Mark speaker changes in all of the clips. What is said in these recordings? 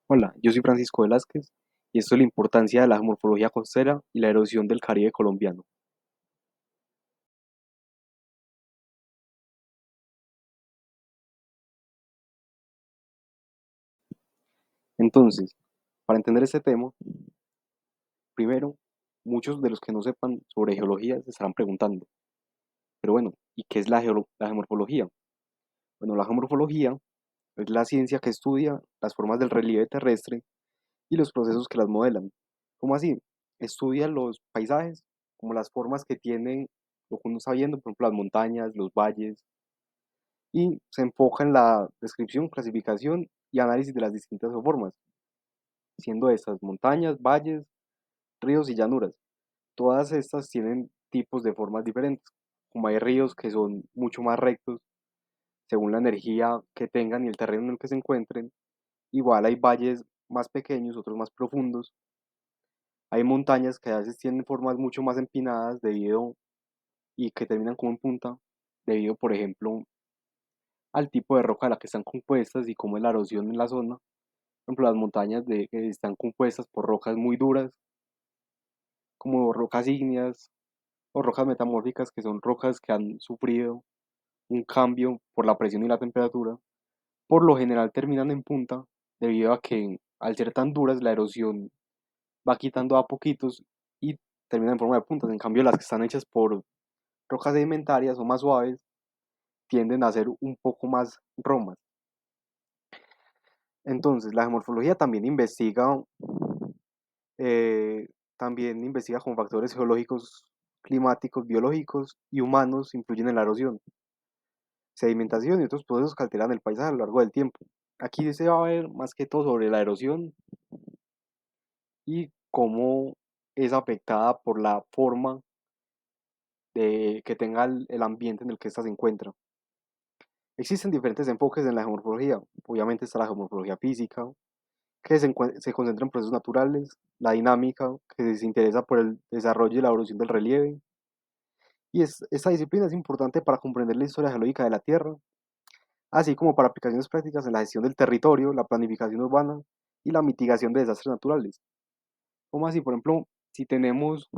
Speaker 1: Hola, yo soy Francisco Velázquez y esto es la importancia de la geomorfología costera y la erosión del Caribe colombiano. Entonces, para entender este tema, primero, muchos de los que no sepan sobre geología se estarán preguntando, pero bueno, ¿y qué es la geomorfología? Bueno, la geomorfología es la ciencia que estudia las formas del relieve terrestre y los procesos que las modelan. ¿Cómo así? Estudia los paisajes, como las formas que tienen lo que uno está viendo, por ejemplo, las montañas, los valles, y se enfoca en la descripción, clasificación y análisis de las distintas formas, siendo estas montañas, valles, ríos y llanuras. Todas estas tienen tipos de formas diferentes, como hay ríos que son mucho más rectos según la energía que tengan y el terreno en el que se encuentren. Igual hay valles más pequeños, otros más profundos. Hay montañas que a veces tienen formas mucho más empinadas debido y que terminan como en punta, debido, por ejemplo, al tipo de roca de la que están compuestas y cómo es la erosión en la zona. Por ejemplo, las montañas están compuestas por rocas muy duras, como rocas ígneas o rocas metamórficas, que son rocas que han sufrido un cambio por la presión y la temperatura. Por lo general terminan en punta, debido a que al ser tan duras, la erosión va quitando a poquitos y terminan en forma de puntas. En cambio, las que están hechas por rocas sedimentarias o más suaves tienden a ser un poco más romas. Entonces, la geomorfología eh, también investiga con factores geológicos, climáticos, biológicos y humanos influyen en la erosión, sedimentación y otros procesos que alteran el paisaje a lo largo del tiempo. Aquí se va a ver más que todo sobre la erosión y cómo es afectada por la forma que tenga el ambiente en el que ésta se encuentra. Existen diferentes enfoques en la geomorfología. Obviamente está la geomorfología física, que se concentra en procesos naturales, la dinámica, que se interesa por el desarrollo y la evolución del relieve. Esta disciplina es importante para comprender la historia geológica de la Tierra, así como para aplicaciones prácticas en la gestión del territorio, la planificación urbana y la mitigación de desastres naturales. Como así, por ejemplo, si queremos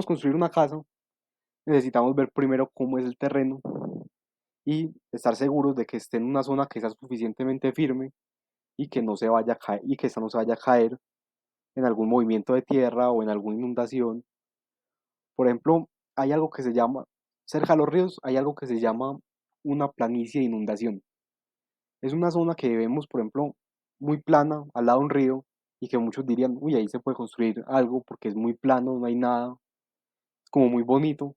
Speaker 1: construir una casa, necesitamos ver primero cómo es el terreno y estar seguros de que esté en una zona que sea suficientemente firme y que no se vaya a caer, y que esta no se vaya a caer en algún movimiento de tierra o en alguna inundación. Por ejemplo, hay algo que se llama, cerca de los ríos, hay algo que se llama una planicie de inundación. Es una zona que vemos, por ejemplo, muy plana, al lado de un río, y que muchos dirían, uy, ahí se puede construir algo porque es muy plano, no hay nada, es como muy bonito,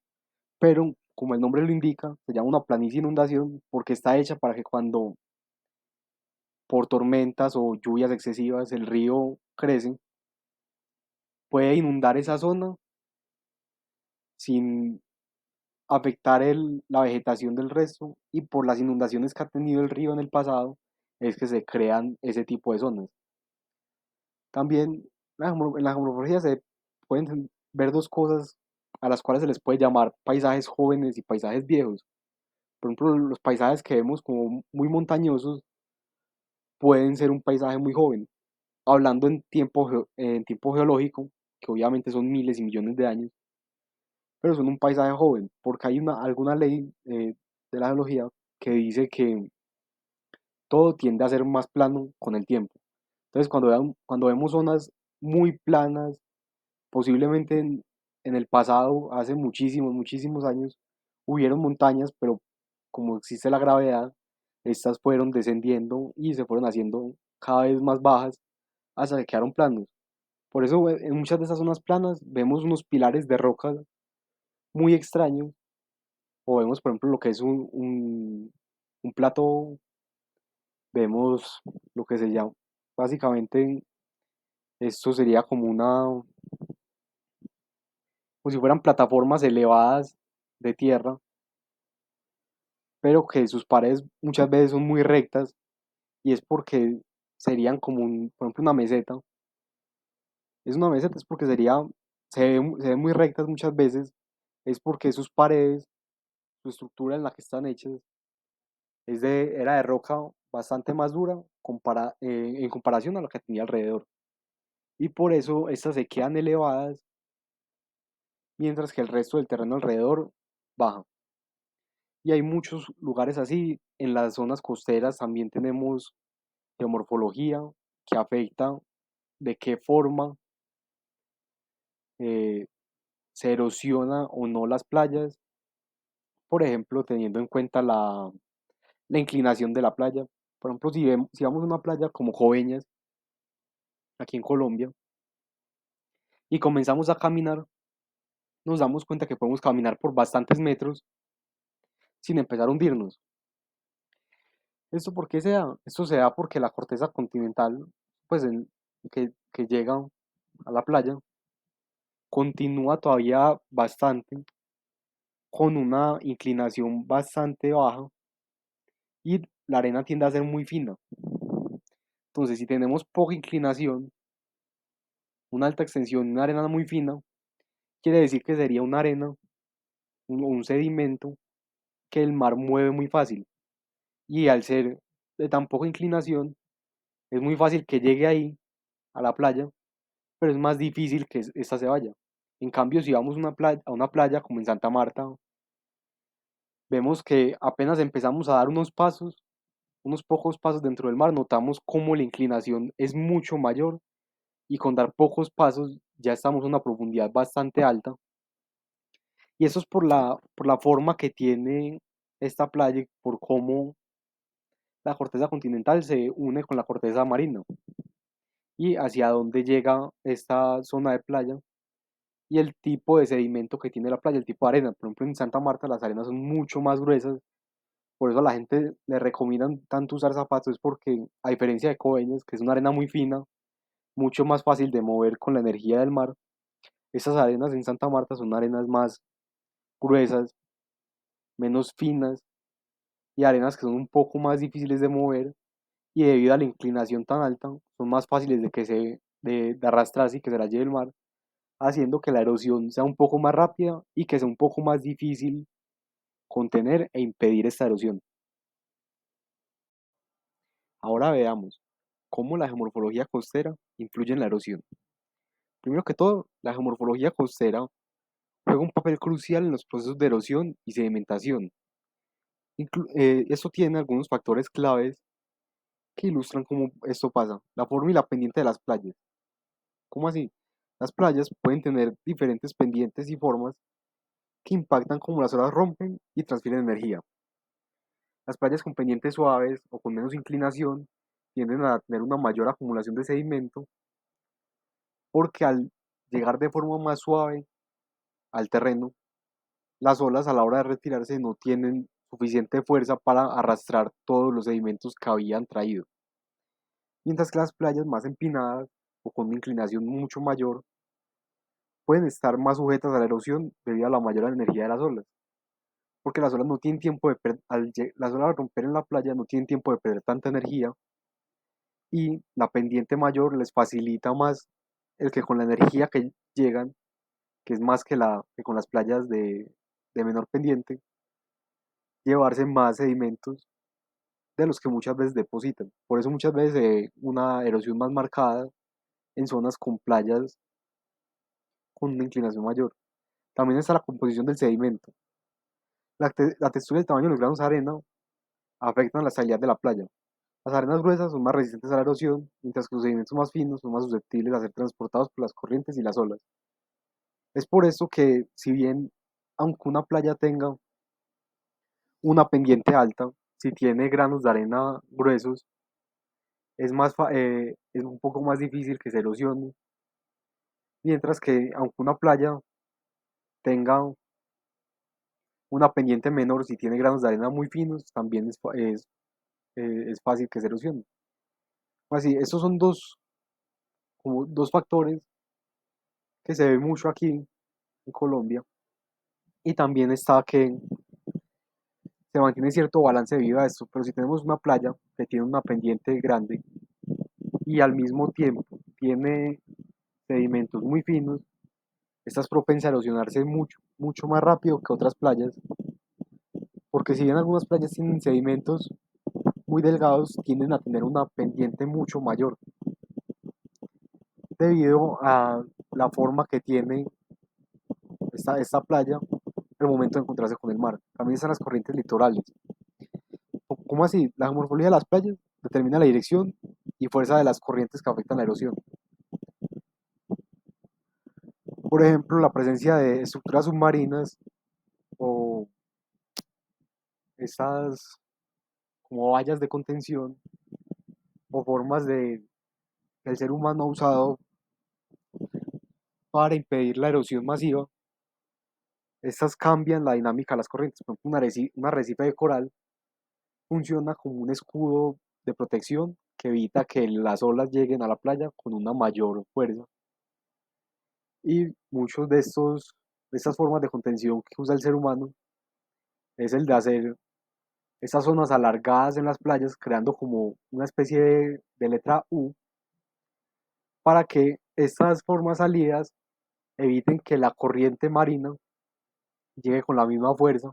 Speaker 1: pero como el nombre lo indica, se llama una planicie de inundación porque está hecha para que cuando por tormentas o lluvias excesivas el río crece, puede inundar esa zona sin afectar la vegetación del resto, y por las inundaciones que ha tenido el río en el pasado es que se crean ese tipo de zonas. También en la geomorfología se pueden ver dos cosas a las cuales se les puede llamar paisajes jóvenes y paisajes viejos. Por ejemplo, los paisajes que vemos como muy montañosos pueden ser un paisaje muy joven, hablando en tiempo geológico, que obviamente son miles y millones de años, pero son un paisaje joven, porque hay alguna ley de la geología que dice que todo tiende a ser más plano con el tiempo. Entonces, cuando vemos zonas muy planas, posiblemente en el pasado, hace muchísimos, muchísimos años, hubieron montañas, pero como existe la gravedad, estas fueron descendiendo y se fueron haciendo cada vez más bajas hasta que quedaron planos. Por eso en muchas de esas zonas planas vemos unos pilares de roca muy extraños, o vemos, por ejemplo, lo que es un plato, vemos lo que se llama, básicamente, esto sería como si fueran plataformas elevadas de tierra, pero que sus paredes muchas veces son muy rectas, y es porque serían como, por ejemplo, una meseta. Es una meseta, es porque se ven muy rectas muchas veces, es porque sus paredes, su estructura en la que están hechas, era de roca bastante más dura en comparación a la que tenía alrededor. Y por eso estas se quedan elevadas, mientras que el resto del terreno alrededor baja. Y hay muchos lugares así. En las zonas costeras también tenemos geomorfología que afecta de qué forma eh, se erosiona o no las playas, por ejemplo, teniendo en cuenta la inclinación de la playa. Por ejemplo, si vamos a una playa como Coveñas, aquí en Colombia, y comenzamos a caminar, nos damos cuenta que podemos caminar por bastantes metros sin empezar a hundirnos. ¿Esto por qué se da? Esto se da porque la corteza continental, pues que llega a la playa, continúa todavía bastante, con una inclinación bastante baja y la arena tiende a ser muy fina. Entonces, si tenemos poca inclinación, una alta extensión, una arena muy fina, quiere decir que sería una arena, un sedimento que el mar mueve muy fácil. Y al ser de tan poca inclinación, es muy fácil que llegue ahí, a la playa, pero es más difícil que esta se vaya. En cambio, si vamos a una playa como en Santa Marta, vemos que apenas empezamos a dar unos pasos, unos pocos pasos dentro del mar, notamos cómo la inclinación es mucho mayor y con dar pocos pasos ya estamos a una profundidad bastante alta. Y eso es por la forma que tiene esta playa y por cómo la corteza continental se une con la corteza marina y hacia dónde llega esta zona de playa y el tipo de sedimento que tiene la playa, el tipo de arena. Por ejemplo, en Santa Marta las arenas son mucho más gruesas, por eso a la gente le recomiendan tanto usar zapatos, es porque a diferencia de Coveñas, que es una arena muy fina, mucho más fácil de mover con la energía del mar, esas arenas en Santa Marta son arenas más gruesas, menos finas y arenas que son un poco más difíciles de mover y debido a la inclinación tan alta son más fáciles de arrastrarse y que se las lleve el mar, haciendo que la erosión sea un poco más rápida y que sea un poco más difícil contener e impedir esta erosión. Ahora veamos cómo la geomorfología costera influye en la erosión. Primero que todo, la geomorfología costera juega un papel crucial en los procesos de erosión y sedimentación. Esto tiene algunos factores claves que ilustran cómo esto pasa. La forma y la pendiente de las playas. ¿Cómo así? Las playas pueden tener diferentes pendientes y formas que impactan cómo las olas rompen y transfieren energía. Las playas con pendientes suaves o con menos inclinación tienden a tener una mayor acumulación de sedimento porque al llegar de forma más suave al terreno, las olas a la hora de retirarse no tienen suficiente fuerza para arrastrar todos los sedimentos que habían traído. Mientras que las playas más empinadas o con una inclinación mucho mayor pueden estar más sujetas a la erosión debido a la mayor energía de las olas. Porque las olas no tienen tiempo de las olas al romper en la playa no tienen tiempo de perder tanta energía y la pendiente mayor les facilita más el que con la energía que llegan, que es más que con las playas de menor pendiente, llevarse más sedimentos de los que muchas veces depositan. Por eso muchas veces una erosión más marcada en zonas con playas con una inclinación mayor. También está la composición del sedimento. La textura y el tamaño de los granos de arena afectan la estabilidad de la playa. Las arenas gruesas son más resistentes a la erosión, mientras que los sedimentos más finos son más susceptibles a ser transportados por las corrientes y las olas. Es por eso que, si bien, aunque una playa tenga una pendiente alta, si tiene granos de arena gruesos, es un poco más difícil que se erosione, mientras que aunque una playa tenga una pendiente menor, si tiene granos de arena muy finos, también es fácil que se erosione. Así, estos son como dos factores que se ve mucho aquí en Colombia. Y también está que se mantiene cierto balance debido a esto. Pero si tenemos una playa que tiene una pendiente grande y al mismo tiempo tiene sedimentos muy finos, esta es propensa a erosionarse mucho, mucho más rápido que otras playas. Porque si bien algunas playas tienen sedimentos muy delgados tienden a tener una pendiente mucho mayor debido a la forma que tiene esta playa el momento de encontrarse con el mar. También están las corrientes litorales. ¿Cómo así? La geomorfología de las playas determina la dirección y fuerza de las corrientes que afectan la erosión. Por ejemplo, la presencia de estructuras submarinas o estas como vallas de contención o formas que el ser humano ha usado para impedir la erosión masiva, estas cambian la dinámica de las corrientes. Por ejemplo, un arrecife de coral funciona como un escudo de protección que evita que las olas lleguen a la playa con una mayor fuerza. Y muchos de estas formas de contención que usa el ser humano es el de hacer estas zonas alargadas en las playas, creando como una especie de letra U, para que estas formas salidas eviten que la corriente marina llegue con la misma fuerza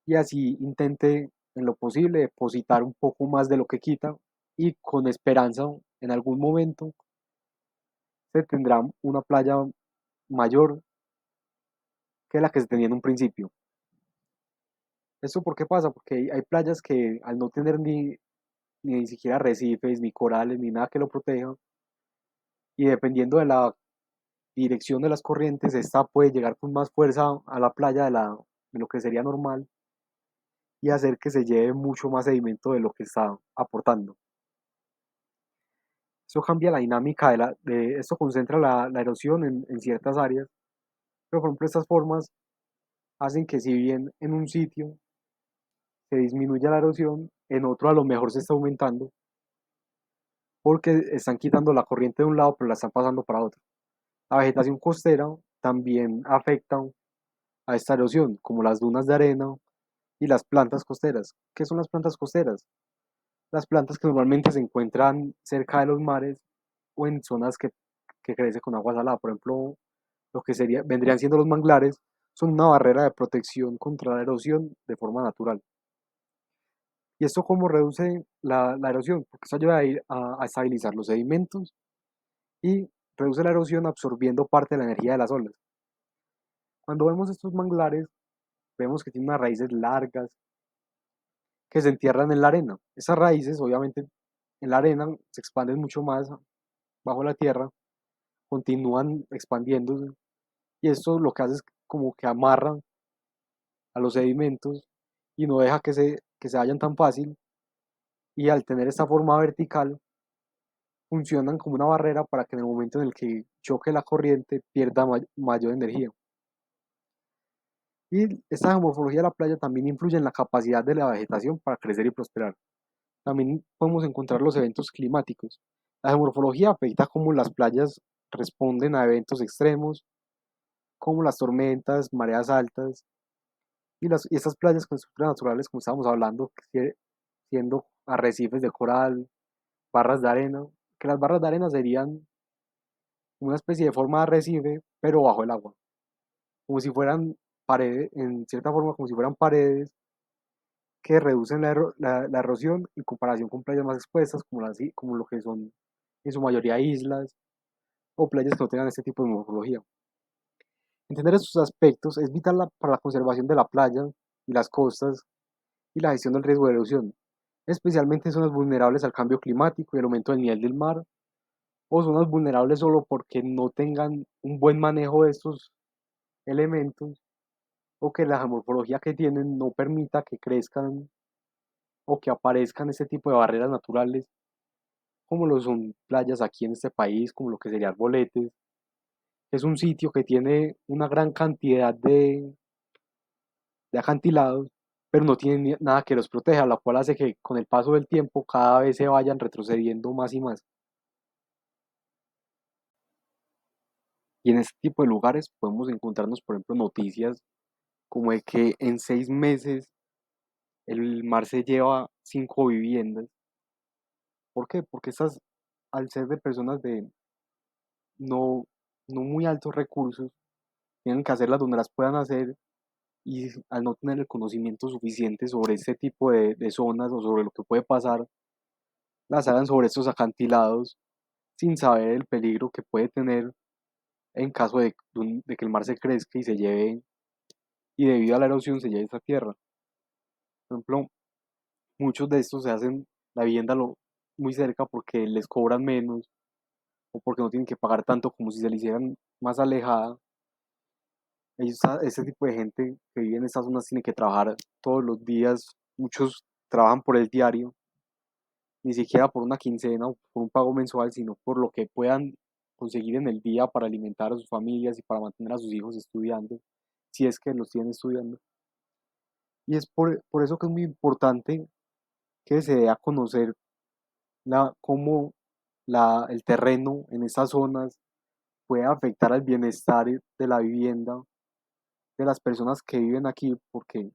Speaker 1: y así intente en lo posible depositar un poco más de lo que quita y con esperanza en algún momento se tendrá una playa mayor que la que se tenía en un principio. ¿Esto por qué pasa? Porque hay playas que al no tener ni siquiera arrecifes, ni corales, ni nada que lo proteja, y dependiendo de la dirección de las corrientes, esta puede llegar con más fuerza a la playa de lo que sería normal y hacer que se lleve mucho más sedimento de lo que está aportando. Eso cambia la dinámica esto concentra la erosión en ciertas áreas, pero por ejemplo estas formas hacen que si bien en un sitio se disminuya la erosión, en otro a lo mejor se está aumentando porque están quitando la corriente de un lado pero la están pasando para otro. La vegetación costera también afecta a esta erosión, como las dunas de arena y las plantas costeras. ¿Qué son las plantas costeras? Las plantas que normalmente se encuentran cerca de los mares o en zonas que crecen con agua salada. Por ejemplo, lo que vendrían siendo los manglares son una barrera de protección contra la erosión de forma natural. ¿Y esto cómo reduce la erosión? Porque esto ayuda a estabilizar los sedimentos y reduce la erosión absorbiendo parte de la energía de las olas. Cuando vemos estos manglares, vemos que tienen unas raíces largas que se entierran en la arena. Esas raíces, obviamente, en la arena se expanden mucho más bajo la tierra, continúan expandiéndose y esto lo que hace es como que amarra a los sedimentos y no deja que se vayan tan fácil y al tener esta forma vertical funcionan como una barrera para que en el momento en el que choque la corriente pierda mayor energía. Y esta geomorfología de la playa también influye en la capacidad de la vegetación para crecer y prosperar. También podemos encontrar los eventos climáticos. La geomorfología afecta cómo las playas responden a eventos extremos, como las tormentas, mareas altas, y estas playas con estructuras naturales, como estábamos hablando, siendo arrecifes de coral, barras de arena, que las barras de arena serían una especie de forma de arrecife, pero bajo el agua, como si fueran paredes, en cierta forma como si fueran paredes que reducen la erosión en comparación con playas más expuestas, como lo que son en su mayoría islas o playas que no tengan este tipo de morfología. Entender estos aspectos es vital para la conservación de la playa y las costas y la gestión del riesgo de erosión, especialmente en zonas vulnerables al cambio climático y el aumento del nivel del mar, o zonas vulnerables solo porque no tengan un buen manejo de estos elementos o que la geomorfología que tienen no permita que crezcan o que aparezcan este tipo de barreras naturales, como lo son playas aquí en este país, como lo que sería Arboletes. Es un sitio que tiene una gran cantidad de acantilados, pero no tiene nada que los proteja, lo cual hace que con el paso del tiempo cada vez se vayan retrocediendo más y más. Y en este tipo de lugares podemos encontrarnos, por ejemplo, noticias como de que en 6 meses el mar se lleva 5 viviendas. ¿Por qué? Porque estas, al ser de personas de no, no muy altos recursos, tienen que hacerlas donde las puedan hacer y al no tener el conocimiento suficiente sobre este tipo de zonas o sobre lo que puede pasar, las hagan sobre estos acantilados sin saber el peligro que puede tener en caso de que el mar se crezca y se lleve, y debido a la erosión se lleve esa tierra. Por ejemplo, muchos de estos se hacen la vivienda muy cerca porque les cobran menos o porque no tienen que pagar tanto como si se le hicieran más alejada. Ese tipo de gente que vive en estas zonas tiene que trabajar todos los días. Muchos trabajan por el diario, ni siquiera por una quincena o por un pago mensual, sino por lo que puedan conseguir en el día para alimentar a sus familias y para mantener a sus hijos estudiando, si es que los tienen estudiando. Y es por eso que es muy importante que se dé a conocer cómo el terreno en estas zonas puede afectar al bienestar de la vivienda de las personas que viven aquí, porque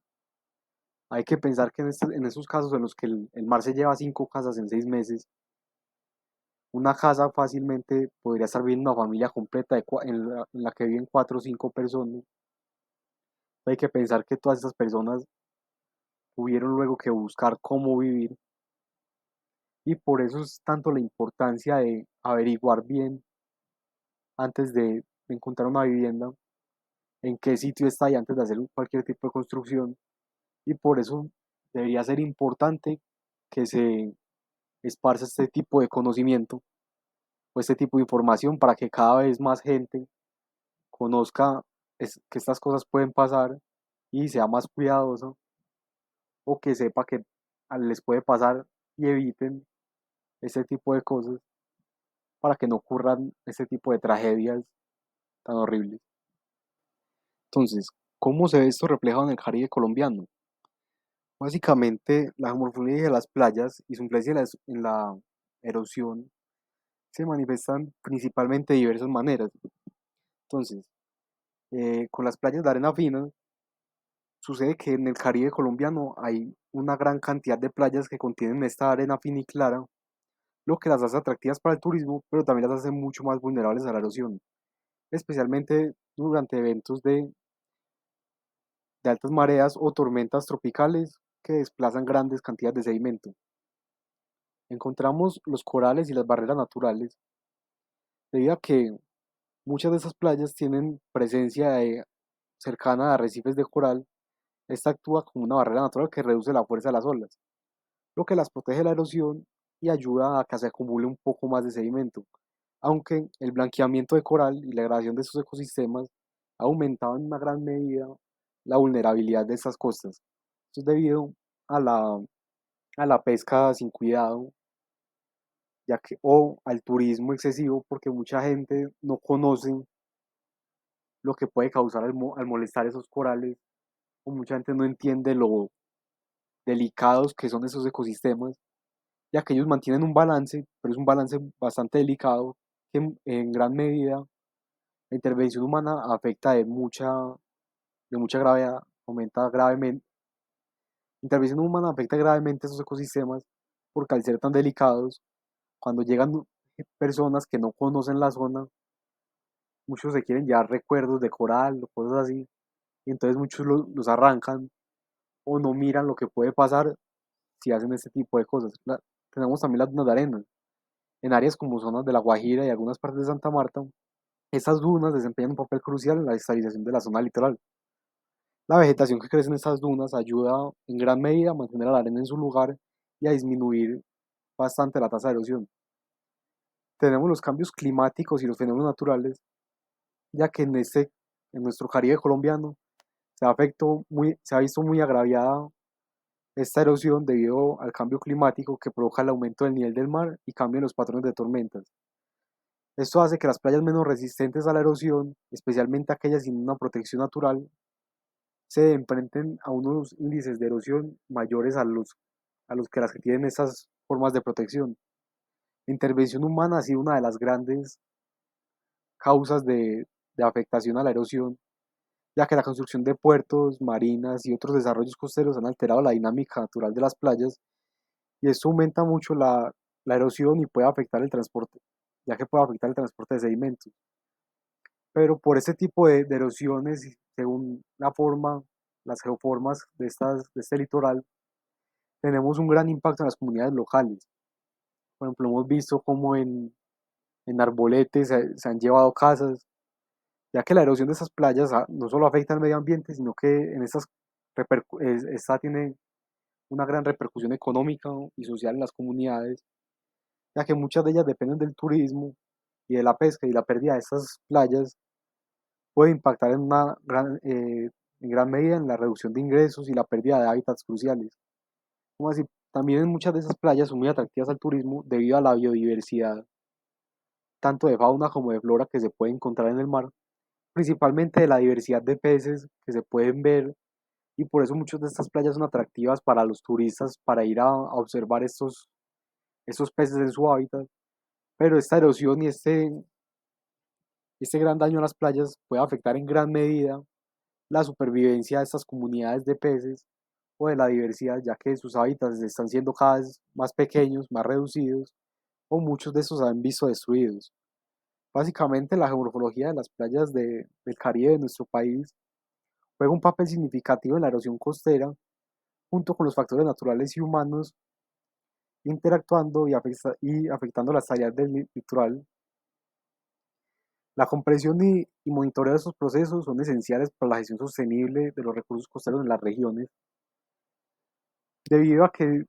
Speaker 1: hay que pensar que en esos casos en los que el mar se lleva 5 casas en 6 meses, una casa fácilmente podría estar viviendo una familia completa en la que viven 4 o 5 personas. Hay que pensar que todas esas personas tuvieron luego que buscar cómo vivir, y por eso es tanto la importancia de averiguar bien antes de encontrar una vivienda en qué sitio está y antes de hacer cualquier tipo de construcción. Y por eso debería ser importante que se esparza este tipo de conocimiento o este tipo de información para que cada vez más gente conozca que estas cosas pueden pasar y sea más cuidadoso, o que sepa que les puede pasar y eviten este tipo de cosas para que no ocurran este tipo de tragedias tan horribles. Entonces, ¿cómo se ve esto reflejado en el Caribe colombiano? Básicamente, la morfología de las playas y su influencia en la erosión se manifiestan principalmente de diversas maneras. Entonces, con las playas de arena fina, sucede que en el Caribe colombiano hay una gran cantidad de playas que contienen esta arena fina y clara, lo que las hace atractivas para el turismo, pero también las hace mucho más vulnerables a la erosión, especialmente durante eventos de altas mareas o tormentas tropicales que desplazan grandes cantidades de sedimento. Encontramos los corales y las barreras naturales, debido a que muchas de esas playas tienen presencia cercana a arrecifes de coral. Esta actúa como una barrera natural que reduce la fuerza de las olas, lo que las protege de la erosión y ayuda a que se acumule un poco más de sedimento, aunque el blanqueamiento de coral y la degradación de estos ecosistemas ha aumentado en una gran medida la vulnerabilidad de estas costas. Esto es debido a la pesca sin cuidado, o al turismo excesivo, porque mucha gente no conoce lo que puede causar al molestar esos corales, o mucha gente no entiende lo delicados que son esos ecosistemas, ya que ellos mantienen un balance, pero es un balance bastante delicado, que en gran medida la intervención humana afecta de mucha gravedad, aumenta gravemente. La intervención humana afecta gravemente esos ecosistemas porque al ser tan delicados, cuando llegan personas que no conocen la zona, muchos se quieren llevar recuerdos de coral o cosas así, y entonces muchos los arrancan o no miran lo que puede pasar si hacen este tipo de cosas. Tenemos también las dunas de arena. En áreas como zonas de La Guajira y algunas partes de Santa Marta, estas dunas desempeñan un papel crucial en la estabilización de la zona litoral. La vegetación que crece en estas dunas ayuda en gran medida a mantener la arena en su lugar y a disminuir bastante la tasa de erosión. Tenemos los cambios climáticos y los fenómenos naturales, ya que en nuestro Caribe colombiano se ha visto muy agraviada esta erosión debido al cambio climático que provoca el aumento del nivel del mar y cambio en los patrones de tormentas. Esto hace que las playas menos resistentes a la erosión, especialmente aquellas sin una protección natural, se enfrenten a unos índices de erosión mayores a los que las que tienen estas formas de protección. La intervención humana ha sido una de las grandes causas de afectación a la erosión, ya que la construcción de puertos, marinas y otros desarrollos costeros han alterado la dinámica natural de las playas, y esto aumenta mucho la erosión y puede afectar el transporte, ya que puede afectar el transporte de sedimentos. Pero por este tipo de erosiones, según la forma las geoformas de este litoral, tenemos un gran impacto en las comunidades locales. Por ejemplo, hemos visto cómo en Arbolete se han llevado casas, ya que la erosión de estas playas no solo afecta al medio ambiente, sino que en esta tiene una gran repercusión económica y social en las comunidades, ya que muchas de ellas dependen del turismo y de la pesca, y la pérdida de estas playas puede impactar en gran medida en la reducción de ingresos y la pérdida de hábitats cruciales. Como así, también en muchas de esas playas son muy atractivas al turismo debido a la biodiversidad, tanto de fauna como de flora que se puede encontrar en el mar, principalmente de la diversidad de peces que se pueden ver, y por eso muchas de estas playas son atractivas para los turistas para ir a observar estos peces en su hábitat. Pero esta erosión y este gran daño a las playas puede afectar en gran medida la supervivencia de estas comunidades de peces o de la diversidad, ya que sus hábitats están siendo cada vez más pequeños, más reducidos, o muchos de estos se han visto destruidos. Básicamente, la geomorfología de las playas del Caribe de nuestro país juega un papel significativo en la erosión costera, junto con los factores naturales y humanos interactuando y afectando las áreas del litoral. La comprensión y monitoreo de estos procesos son esenciales para la gestión sostenible de los recursos costeros en las regiones, debido a que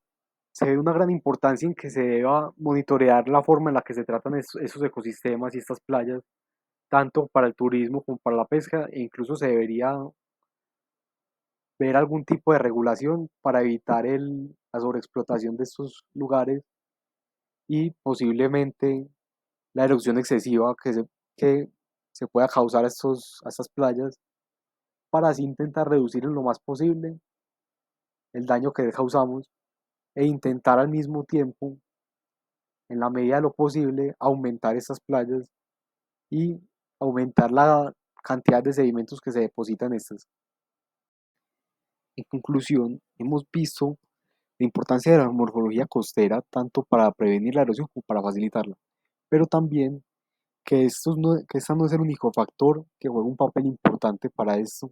Speaker 1: se ve una gran importancia en que se deba monitorear la forma en la que se tratan esos ecosistemas y estas playas, tanto para el turismo como para la pesca, e incluso se debería ver algún tipo de regulación para evitar la sobreexplotación de estos lugares y posiblemente la erupción excesiva que se pueda causar a estas playas, para así intentar reducir en lo más posible el daño que causamos e intentar al mismo tiempo, en la medida de lo posible, aumentar estas playas y aumentar la cantidad de sedimentos que se depositan en estas. En conclusión, hemos visto la importancia de la morfología costera tanto para prevenir la erosión como para facilitarla, pero también que esta no es el único factor que juega un papel importante para esto,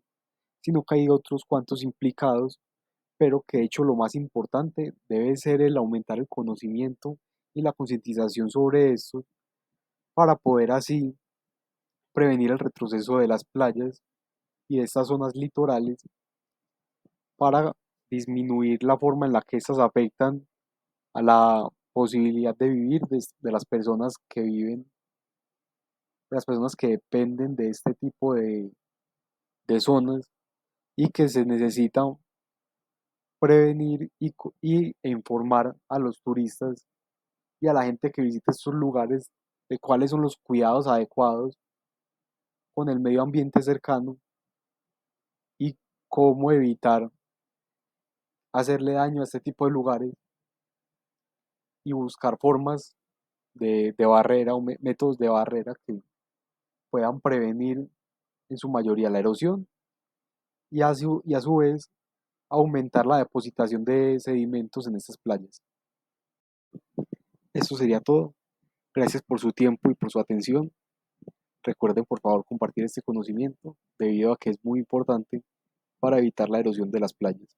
Speaker 1: sino que hay otros cuantos implicados, pero que de hecho lo más importante debe ser el aumentar el conocimiento y la concientización sobre esto, para poder así prevenir el retroceso de las playas y de estas zonas litorales, para disminuir la forma en la que estas afectan a la posibilidad de vivir de las personas que viven, de las personas que dependen de este tipo de zonas, y que se necesita prevenir e informar a los turistas y a la gente que visita estos lugares de cuáles son los cuidados adecuados con el medio ambiente cercano y cómo evitar hacerle daño a este tipo de lugares, y buscar formas de barrera o métodos de barrera que puedan prevenir en su mayoría la erosión, y a su vez aumentar la depositación de sedimentos en estas playas. Eso sería todo. Gracias por su tiempo y por su atención. Recuerden por favor compartir este conocimiento, debido a que es muy importante para evitar la erosión de las playas.